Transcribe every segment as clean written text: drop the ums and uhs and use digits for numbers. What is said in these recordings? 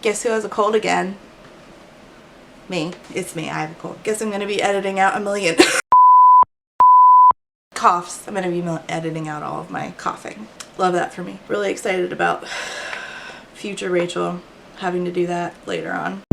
Guess who has a cold again? Me. It's me. I have a cold. Guess I'm gonna be editing out a million coughs. I'm gonna be editing out all of my coughing. Love that for me. Really excited about future Rachel having to do that later on.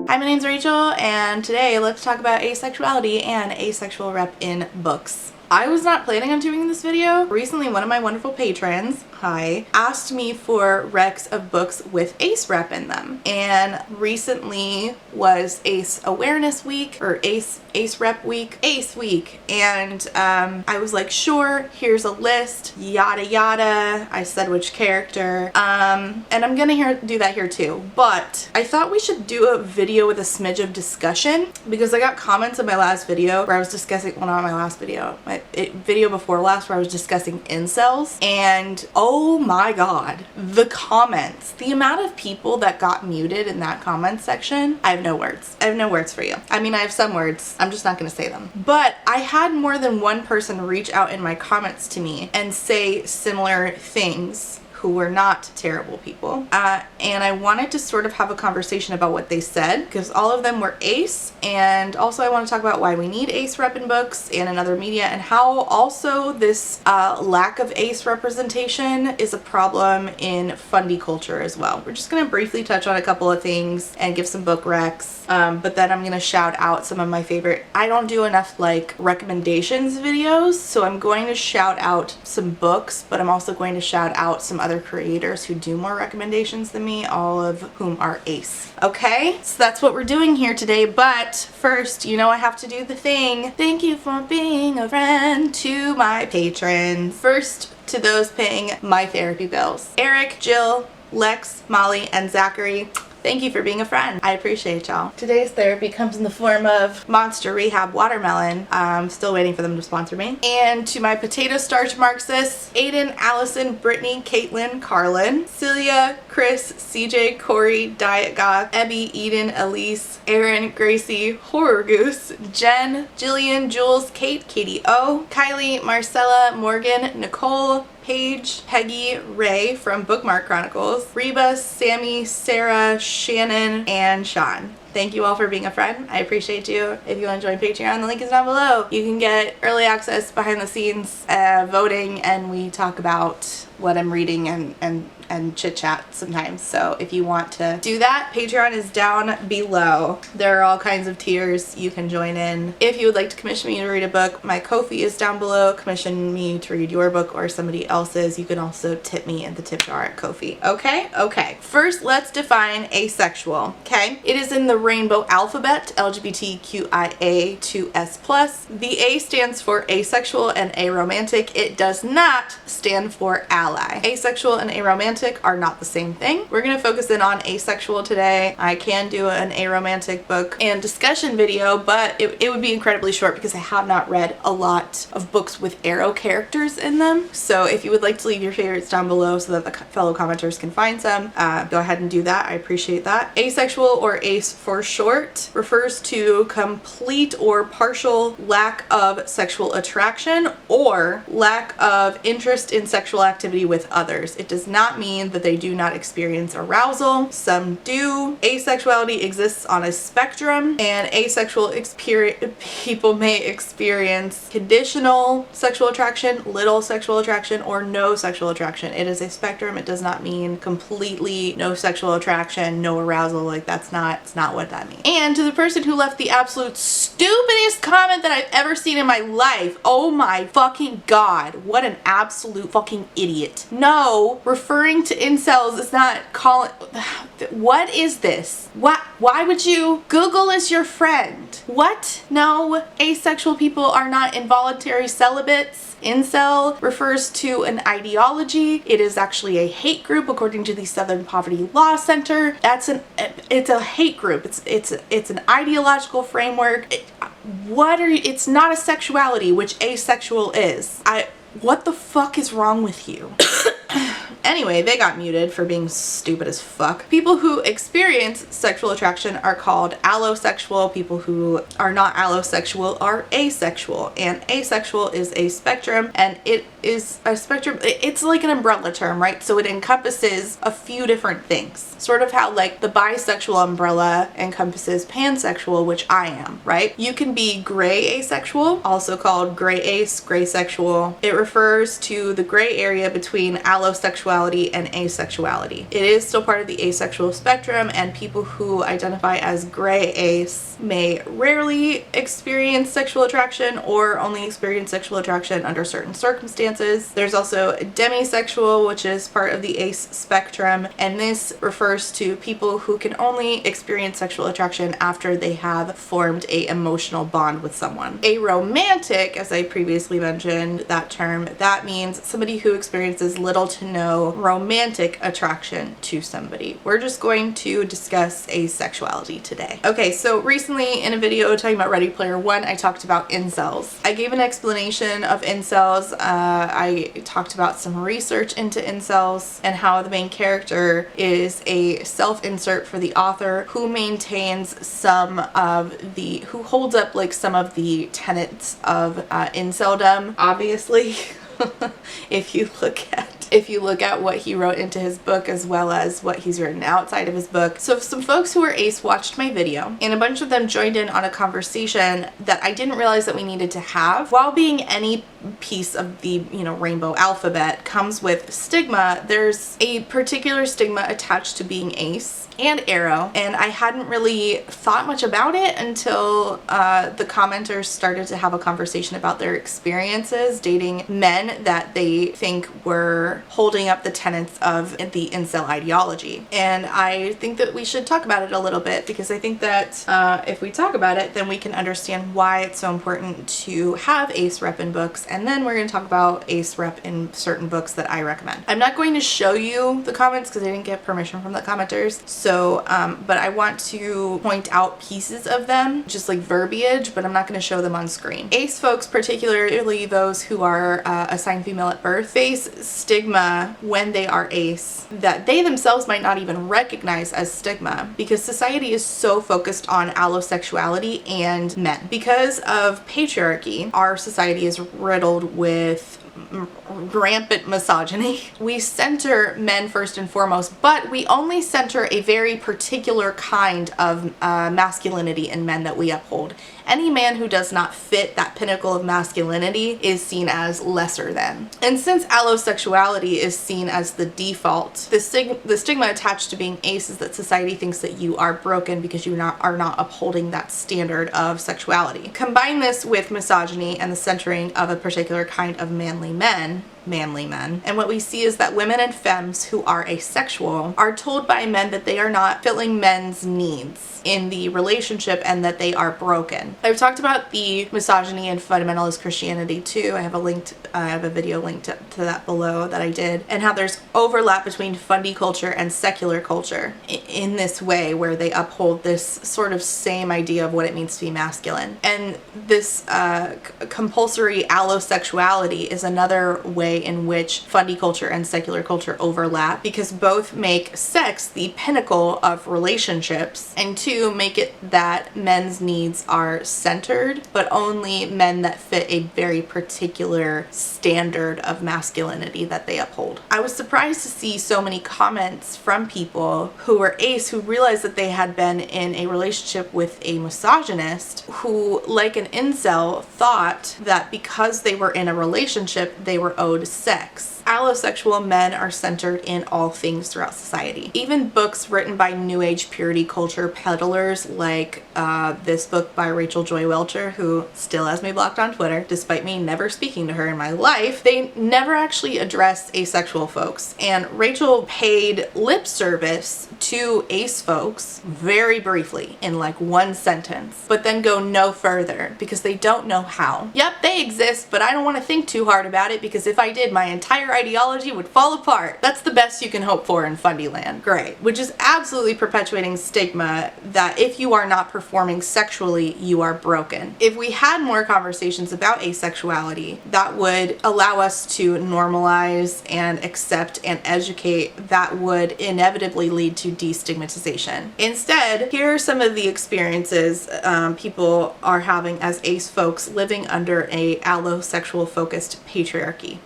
Hi, my name's Rachel, and today let's talk about asexuality and asexual rep in books. I was not planning on doing this video. Recently, one of my wonderful patrons, hi, asked me for recs of books with ace rep in them. And recently was Ace Awareness Week, or Ace Rep Week, Ace Week. And I was like, sure, here's a list, yada yada. I said which character. And I'm gonna do that here too. But I thought we should do a video with a smidge of discussion, because I got comments in my last video where I was discussing, well, not my last video, my video before last, where I was discussing incels, and oh my god, the comments, the amount of people that got muted in that comment section, I have no words. I have no words for you. I mean, I have some words, I'm just not gonna say them. But I had more than one person reach out in my comments to me and say similar things, who were not terrible people. And I wanted to sort of have a conversation about what they said, because all of them were ace, and also I want to talk about why we need ace rep in books and in other media, and how also this lack of ace representation is a problem in fundie culture as well. We're just gonna briefly touch on a couple of things and give some book recs, but then I'm gonna shout out some of my favorite. I don't do enough like recommendations videos, so I'm going to shout out some books, but I'm also going to shout out some other creators who do more recommendations than me, all of whom are ace. Okay, so that's what we're doing here today, but first, you know I have to do the thing. Thank you for being a friend to my patrons. First, to those paying my therapy bills: Eric, Jill, Lex, Molly, and Zachary. Thank you for being a friend. I appreciate y'all. Today's therapy comes in the form of Monster Rehab Watermelon. I'm still waiting for them to sponsor me. And to my potato starch Marxists: Aiden, Allison, Brittany, Caitlin, Carlin, Celia, Chris, CJ, Corey, Diet Goth, Ebby, Eden, Elise, Aaron, Gracie, Horror Goose, Jen, Jillian, Jules, Kate, Katie O, Kylie, Marcella, Morgan, Nicole, Paige, Peggy, Ray from Bookmark Chronicles, Reba, Sammy, Sarah, Shannon, and Sean. Thank you all for being a friend. I appreciate you. If you want to join Patreon, the link is down below. You can get early access, behind the scenes voting, and we talk about what I'm reading and chit chat sometimes. So if you want to do that, Patreon is down below. There are all kinds of tiers you can join in. If you would like to commission me to read a book, my Ko-fi is down below. Commission me to read your book or somebody else's. You can also tip me in the tip jar at Ko-fi. Okay. First, let's define asexual. Okay, it is in the rainbow alphabet, LGBTQIA to S+. The A stands for asexual and aromantic. It does not stand for ally. Asexual and aromantic are not the same thing. We're going to focus in on asexual today. I can do an aromantic book and discussion video, but it would be incredibly short because I have not read a lot of books with arrow characters in them. So if you would like to leave your favorites down below so that the fellow commenters can find some, go ahead and do that. I appreciate that. Asexual, or ace for short, refers to complete or partial lack of sexual attraction or lack of interest in sexual activity with others. It does not mean that they do not experience arousal. Some do. Asexuality exists on a spectrum, and asexual people may experience conditional sexual attraction, little sexual attraction, or no sexual attraction. It is a spectrum. It does not mean completely no sexual attraction, no arousal. Like it's not what that means. And to the person who left the absolute stupidest comment that I've ever seen in my life, oh my fucking god, what an absolute fucking idiot. No, referring to incels is not calling. What is this? Why would you? Google is your friend. What? No, asexual people are not involuntary celibates. Incel refers to an ideology. It is actually a hate group according to the Southern Poverty Law Center. It's a hate group. It's an ideological framework. It's not a sexuality, which asexual is. What the fuck is wrong with you? Anyway, they got muted for being stupid as fuck. People who experience sexual attraction are called allosexual. People who are not allosexual are asexual. And asexual is a spectrum, and it is a spectrum. It's like an umbrella term, right? So it encompasses a few different things. Sort of how like the bisexual umbrella encompasses pansexual, which I am, right? You can be gray asexual, also called gray ace, gray sexual. It refers to the gray area between allosexuality and asexuality. It is still part of the asexual spectrum, and people who identify as gray ace may rarely experience sexual attraction or only experience sexual attraction under certain circumstances. There's also demisexual, which is part of the ace spectrum, and this refers to people who can only experience sexual attraction after they have formed a emotional bond with someone. Aromantic, as I previously mentioned that term, that means somebody who experiences little to no romantic attraction to somebody. We're just going to discuss asexuality today. Okay, so recently in a video talking about Ready Player One, I talked about incels. I gave an explanation of incels. I talked about some research into incels and how the main character is a self-insert for the author who maintains who holds up like some of the tenets of inceldom. Obviously, if you look at what he wrote into his book as well as what he's written outside of his book. So some folks who are ace watched my video, and a bunch of them joined in on a conversation that I didn't realize that we needed to have. While being any piece of the, rainbow alphabet comes with stigma, there's a particular stigma attached to being ace and arrow, and I hadn't really thought much about it until the commenters started to have a conversation about their experiences dating men that they think were holding up the tenets of the incel ideology. And I think that we should talk about it a little bit, because I think that if we talk about it, then we can understand why it's so important to have ace rep in books, and then we're going to talk about ace rep in certain books that I recommend. I'm not going to show you the comments because I didn't get permission from the commenters, but I want to point out pieces of them, just like verbiage, but I'm not going to show them on screen. Ace folks, particularly those who are assigned female at birth, face stigma when they are ace that they themselves might not even recognize as stigma, because society is so focused on allosexuality and men. Because of patriarchy, our society is riddled with rampant misogyny. We center men first and foremost, but we only center a very particular kind of masculinity in men that we uphold. Any man who does not fit that pinnacle of masculinity is seen as lesser than. And since allosexuality is seen as the default, the stigma attached to being ace is that society thinks that you are broken because you are not upholding that standard of sexuality. Combine this with misogyny and the centering of a particular kind of manly men, and what we see is that women and femmes who are asexual are told by men that they are not filling men's needs in the relationship and that they are broken. I've talked about the misogyny and fundamentalist Christianity too. I have a video linked to that below that I did, and how there's overlap between fundy culture and secular culture in this way, where they uphold this sort of same idea of what it means to be masculine. And this compulsory allosexuality is another way in which fundy culture and secular culture overlap, because both make sex the pinnacle of relationships, and two, make it that men's needs are centered, but only men that fit a very particular standard of masculinity that they uphold. I was surprised to see so many comments from people who were ace who realized that they had been in a relationship with a misogynist who, like an incel, thought that because they were in a relationship, they were owed sex. Allosexual men are centered in all things throughout society. Even books written by New Age purity culture peddlers, like this book by Rachel Joy Welcher, who still has me blocked on Twitter, despite me never speaking to her in my life, they never actually address asexual folks. And Rachel paid lip service to ace folks very briefly in like one sentence, but then go no further because they don't know how. Yep, they exist, but I don't want to think too hard about it, because if I I did, my entire ideology would fall apart. That's the best you can hope for in Fundyland. Great. Which is absolutely perpetuating stigma that if you are not performing sexually, you are broken. If we had more conversations about asexuality, that would allow us to normalize and accept and educate, that would inevitably lead to destigmatization. Instead, here are some of the experiences people are having as ace folks living under a allosexual focused patriarchy.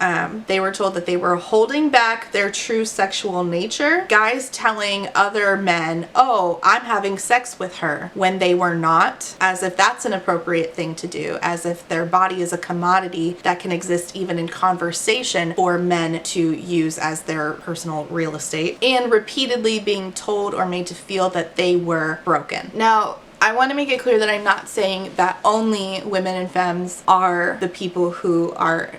They were told that they were holding back their true sexual nature. Guys telling other men, oh, I'm having sex with her, when they were not, as if that's an appropriate thing to do, as if their body is a commodity that can exist even in conversation for men to use as their personal real estate, and repeatedly being told or made to feel that they were broken. Now, I want to make it clear that I'm not saying that only women and femmes are the people who are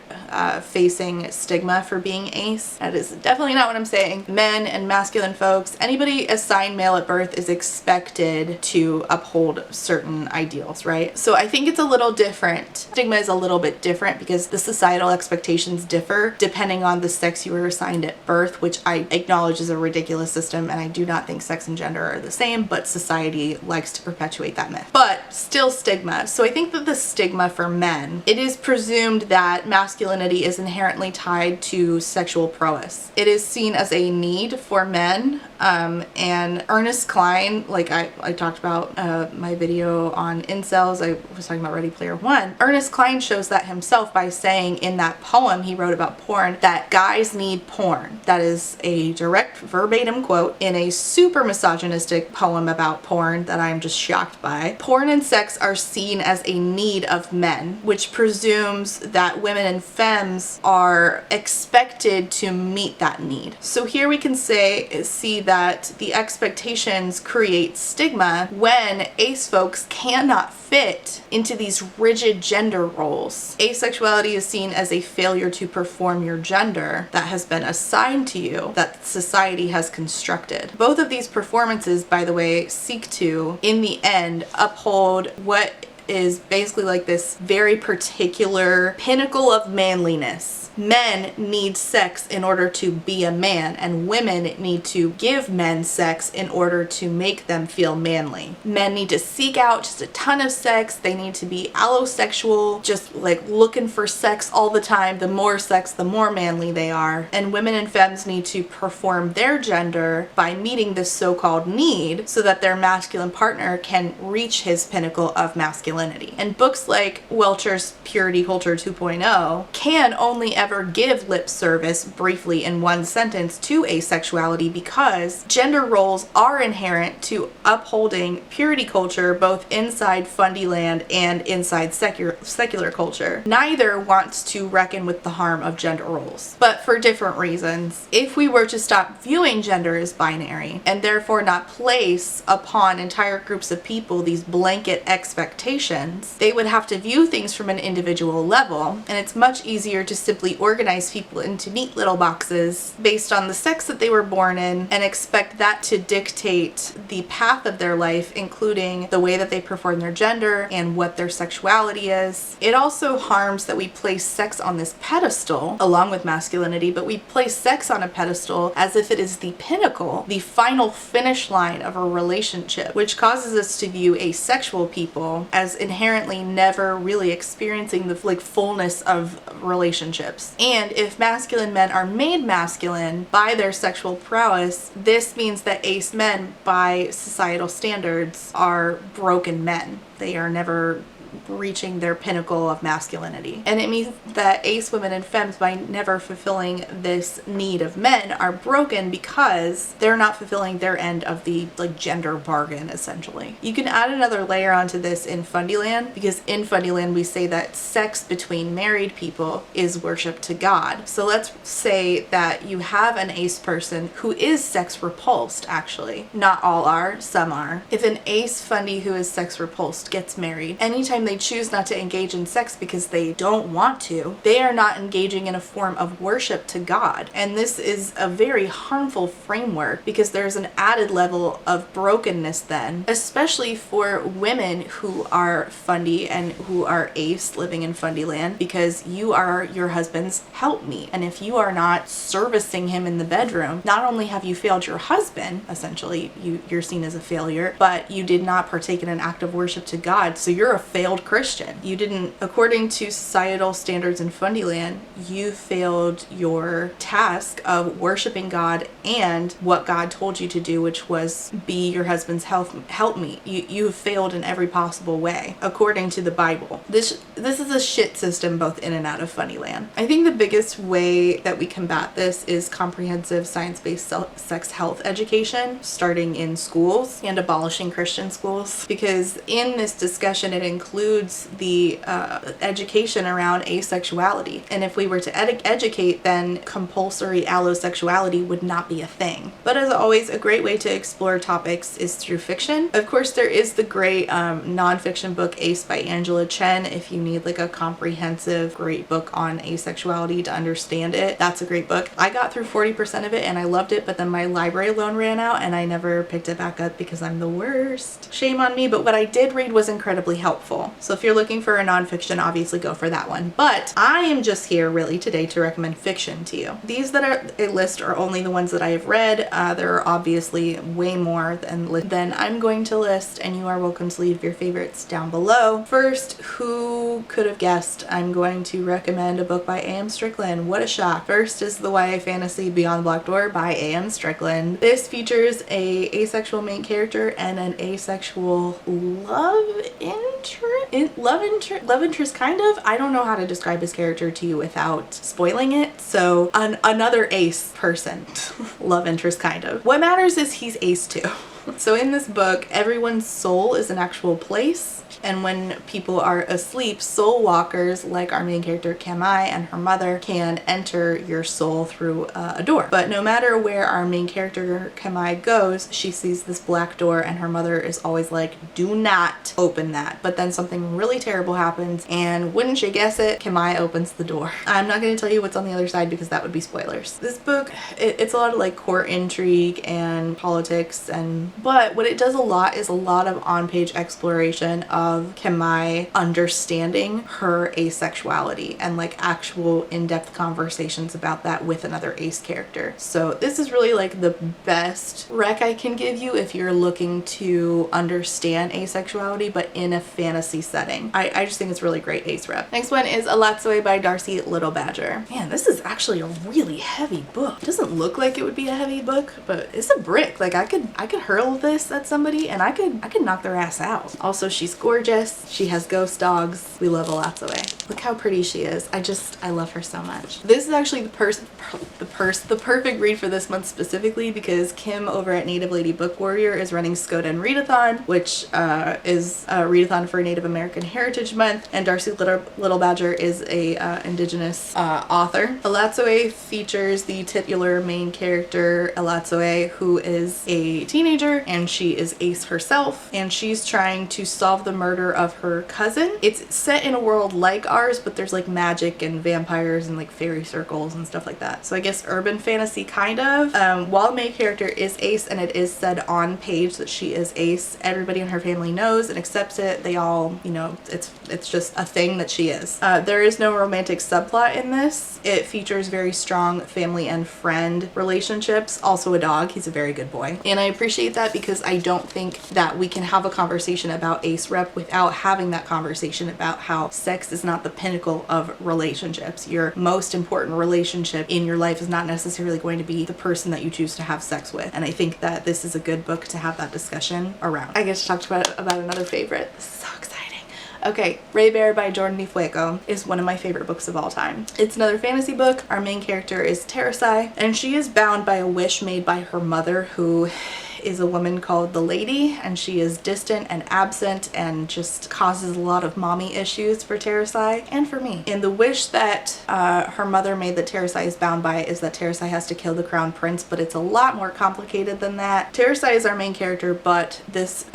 facing stigma for being ace. That is definitely not what I'm saying. Men and masculine folks, anybody assigned male at birth is expected to uphold certain ideals, right? So I think it's a little different. Stigma is a little bit different because the societal expectations differ depending on the sex you were assigned at birth, which I acknowledge is a ridiculous system, and I do not think sex and gender are the same, but society likes to perpetuate that myth. But still stigma. So I think that the stigma for men, it is presumed that masculinity is inherently tied to sexual prowess. It is seen as a need for men, and Ernest Cline, like I talked about my video on incels, I was talking about Ready Player One. Ernest Cline shows that himself by saying in that poem he wrote about porn that guys need porn. That is a direct verbatim quote in a super misogynistic poem about porn that I'm just shocked by. Porn and sex are seen as a need of men, which presumes that women and femmes are expected to meet that need. So here we can see that the expectations create stigma when ace folks cannot fit into these rigid gender roles. Asexuality is seen as a failure to perform your gender that has been assigned to you, that society has constructed. Both of these performances, by the way, seek to, in the end, uphold what is basically like this very particular pinnacle of manliness. Men need sex in order to be a man, and women need to give men sex in order to make them feel manly. Men need to seek out just a ton of sex. They need to be allosexual, just like looking for sex all the time. The more sex, the more manly they are. And women and femmes need to perform their gender by meeting this so-called need so that their masculine partner can reach his pinnacle of masculinity. And books like Welcher's Purity Culture 2.0 can only ever give lip service briefly in one sentence to asexuality because gender roles are inherent to upholding purity culture both inside Fundyland and inside secular culture. Neither wants to reckon with the harm of gender roles, but for different reasons. If we were to stop viewing gender as binary and therefore not place upon entire groups of people these blanket expectations, they would have to view things from an individual level, and it's much easier to simply organize people into neat little boxes based on the sex that they were born in and expect that to dictate the path of their life, including the way that they perform their gender and what their sexuality is. It also harms that we place sex on this pedestal along with masculinity, but we place sex on a pedestal as if it is the pinnacle, the final finish line of a relationship, which causes us to view asexual people as inherently never really experiencing the fullness of relationships. And if masculine men are made masculine by their sexual prowess, this means that ace men, by societal standards, are broken men. They are never reaching their pinnacle of masculinity. And it means that ace women and femmes, by never fulfilling this need of men, are broken because they're not fulfilling their end of the gender bargain, essentially. You can add another layer onto this in Fundyland, because in Fundyland we say that sex between married people is worship to God. So let's say that you have an ace person who is sex repulsed, actually. Not all are, some are. If an ace Fundy who is sex repulsed gets married, anytime when they choose not to engage in sex because they don't want to, they are not engaging in a form of worship to God. And this is a very harmful framework because there's an added level of brokenness then, especially for women who are fundy and who are ace living in fundy land, because you are your husband's helpmeet. And if you are not servicing him in the bedroom, not only have you failed your husband, essentially you're seen as a failure, but you did not partake in an act of worship to God, so you're a failed Christian. You didn't, according to societal standards in Fundyland, you failed your task of worshiping God and what God told you to do, which was be your husband's helpmeet. You failed in every possible way, according to the Bible. This is a shit system both in and out of Fundyland. I think the biggest way that we combat this is comprehensive science-based sex health education, starting in schools and abolishing Christian schools, because in this discussion it includes the education around asexuality. And if we were to educate, then compulsory allosexuality would not be a thing. But as always, a great way to explore topics is through fiction. Of course, there is the great nonfiction book Ace by Angela Chen. If you need like a comprehensive great book on asexuality to understand it, that's a great book. I got through 40% of it and I loved it, but then my library loan ran out and I never picked it back up because I'm the worst. Shame on me, but what I did read was incredibly helpful. So if you're looking for a nonfiction, obviously go for that one. But I am just here really today to recommend fiction to you. These that are a list are only the ones that I have read. There are obviously way more than I'm going to list, and you are welcome to leave your favorites down below. First, who could have guessed I'm going to recommend a book by A.M. Strickland? What a shock. First is the YA fantasy Beyond the Black Door by A.M. Strickland. This features a asexual main character and an asexual love interest kind of. I don't know how to describe his character to you without spoiling it. So another ace person. Love interest kind of. What matters is he's ace too. So in this book, everyone's soul is an actual place, and when people are asleep, soul walkers like our main character Kamai and her mother can enter your soul through a door. But no matter where our main character Kamai goes, she sees this black door and her mother is always like, do not open that. But then something really terrible happens, and wouldn't you guess it, Kamai opens the door. I'm not going to tell you what's on the other side because that would be spoilers. This book, it's a lot of like court intrigue and politics, but what it does a lot is a lot of on-page exploration of Kamai understanding her asexuality and like actual in-depth conversations about that with another ace character. So this is really like the best rec I can give you if you're looking to understand asexuality but in a fantasy setting. I just think it's really great ace rep. Next one is Alatsue by Darcy Little Badger. Man, this is actually a really heavy book. It doesn't look like it would be a heavy book, but it's a brick. Like I could hurl this at somebody and I could knock their ass out. Also, she's gorgeous. She has ghost dogs. We love Alatsue. Look how pretty she is. I love her so much. This is actually the perfect read for this month specifically because Kim over at Native Lady Book Warrior is running Skoden Readathon, which is a readathon for Native American Heritage Month, and Darcy Little Badger is a indigenous author. Alatsue features the titular main character Alatsue, who is a teenager and she is ace herself, and she's trying to solve the murder of her cousin. It's set in a world like ours, but there's like magic and vampires and like fairy circles and stuff like that. So I guess urban fantasy kind of. While the main character is ace and it is said on page that she is ace, everybody in her family knows and accepts it. They all, you know, it's just a thing that she is. There is no romantic subplot in this. It features very strong family and friend relationships. Also a dog. He's a very good boy. And I appreciate that because I don't think that we can have a conversation about ace rep without having that conversation about how sex is not the pinnacle of relationships. Your most important relationship in your life is not necessarily going to be the person that you choose to have sex with. And I think that this is a good book to have that discussion around. I get to talk about another favorite. This is so exciting. Okay, Ray Bear by Jordan Di Fuego is one of my favorite books of all time. It's another fantasy book. Our main character is Terasai, and she is bound by a wish made by her mother, who is a woman called the Lady, and she is distant and absent and just causes a lot of mommy issues for Terasai and for me. And the wish that her mother made that Terasai is bound by is that Terasai has to kill the crown prince, but it's a lot more complicated than that. Terasai is our main character, but this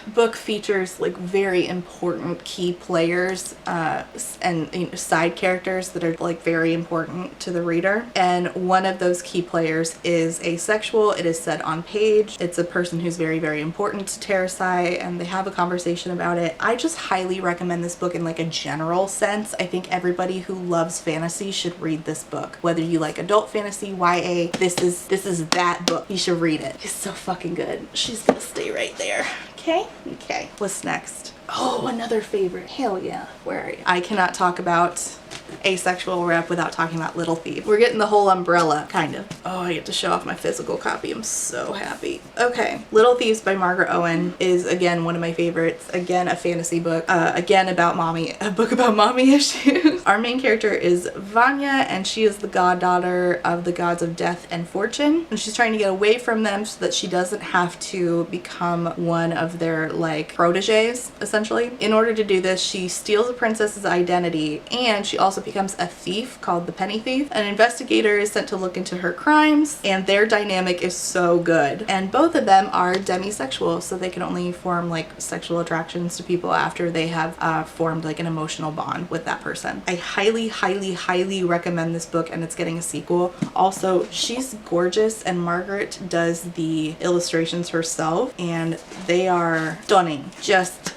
book features like very important key players and side characters that are like very important to the reader. And one of those key players is asexual. It is said on page. It's a person who's very, very important to Terasai, and they have a conversation about it. I just highly recommend this book in like a general sense. I think everybody who loves fantasy should read this book. Whether you like adult fantasy, YA, this is that book. You should read it. It's so fucking good. She's gonna stay right there. Okay? Okay. What's next? Oh, another favorite. Hell yeah. Where are you? I cannot talk about asexual rep without talking about Little Thief. We're getting the whole umbrella, kind of. Oh, I get to show off my physical copy. I'm so happy. Okay. Little Thieves by Margaret Owen is, again, one of my favorites. Again, a fantasy book. Again, about mommy. A book about mommy issues. Our main character is Vanya, and she is the goddaughter of the gods of death and fortune. And she's trying to get away from them so that she doesn't have to become one of their, like, proteges, essentially. In order to do this, she steals a princess's identity, and she also becomes a thief called the Penny Thief. An investigator is sent to look into her crimes, and their dynamic is so good. And both of them are demisexual, so they can only form like sexual attractions to people after they have formed like an emotional bond with that person. I highly, highly, highly recommend this book, and it's getting a sequel. Also, she's gorgeous, and Margaret does the illustrations herself, and they are stunning. Just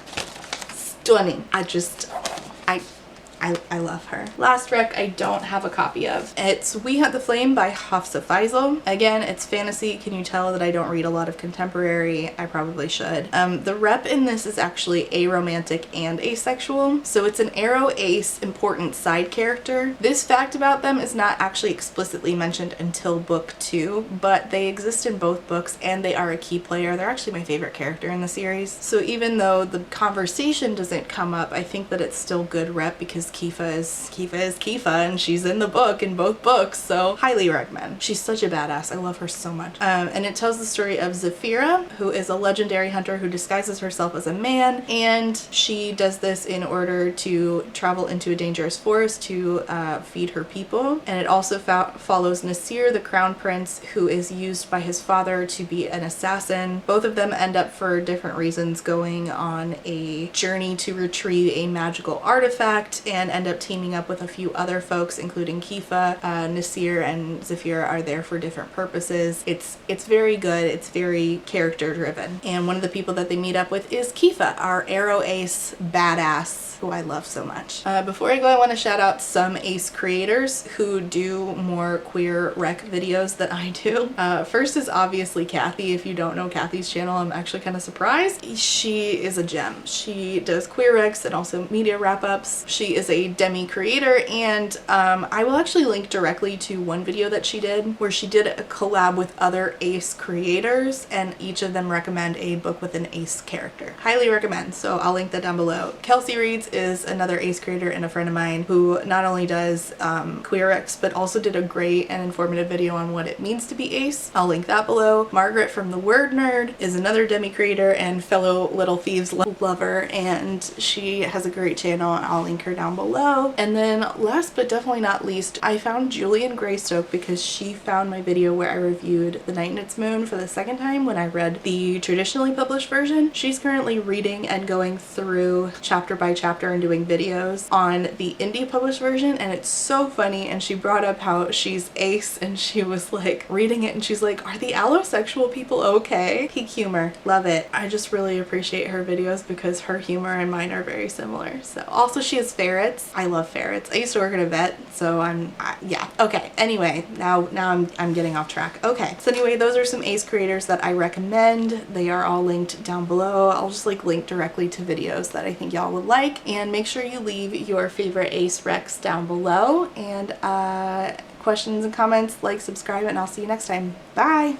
stunning. I love her. Last rec I don't have a copy of. It's We Hunt the Flame by Hafsa Faisal. Again, it's fantasy. Can you tell that I don't read a lot of contemporary? I probably should. The rep in this is actually aromantic and asexual. So it's an aro ace important side character. This fact about them is not actually explicitly mentioned until book 2, but they exist in both books and they are a key player. They're actually my favorite character in the series. So even though the conversation doesn't come up, I think that it's still good rep because Kifa is Kifa, and she's in the book in both books, so highly recommend. She's such a badass. I love her so much. And it tells the story of Zafira, who is a legendary hunter who disguises herself as a man, and she does this in order to travel into a dangerous forest to feed her people. And it also follows Nasir, the crown prince, who is used by his father to be an assassin. Both of them end up, for different reasons, going on a journey to retrieve a magical artifact and end up teaming up with a few other folks, including Kifa. Nasir and Zafira are there for different purposes. It's very good. It's very character driven. And one of the people that they meet up with is Kifa, our aro ace badass, who I love so much. Before I go, I want to shout out some ace creators who do more queer rec videos than I do. First is obviously Kathy. If you don't know Kathy's channel, I'm actually kind of surprised. She is a gem. She does queer recs and also media wrap-ups. She is a demi creator, and I will actually link directly to one video that she did where she did a collab with other ace creators, and each of them recommend a book with an ace character. Highly recommend, so I'll link that down below. Kelsey Reads is another ace creator and a friend of mine who not only does queer recs but also did a great and informative video on what it means to be ace. I'll link that below. Margaret from The Word Nerd is another demi creator and fellow Little Thieves lover, and she has a great channel. I'll link her down below. And then last but definitely not least, I found Julian Greystoke because she found my video where I reviewed The Night and Its Moon for the second time when I read the traditionally published version. She's currently reading and going through chapter by chapter and doing videos on the indie published version, and it's so funny. And she brought up how she's ace, and she was like reading it and she's like, are the allosexual people okay? Peak humor. Love it. I just really appreciate her videos because her humor and mine are very similar. So also she has ferrets. I love ferrets. I used to work at a vet, so yeah. Okay. Anyway, now I'm getting off track. Okay. So anyway, those are some ace creators that I recommend. They are all linked down below. I'll just like link directly to videos that I think y'all would like, and make sure you leave your favorite ace recs down below, and questions and comments, like, subscribe, and I'll see you next time. Bye.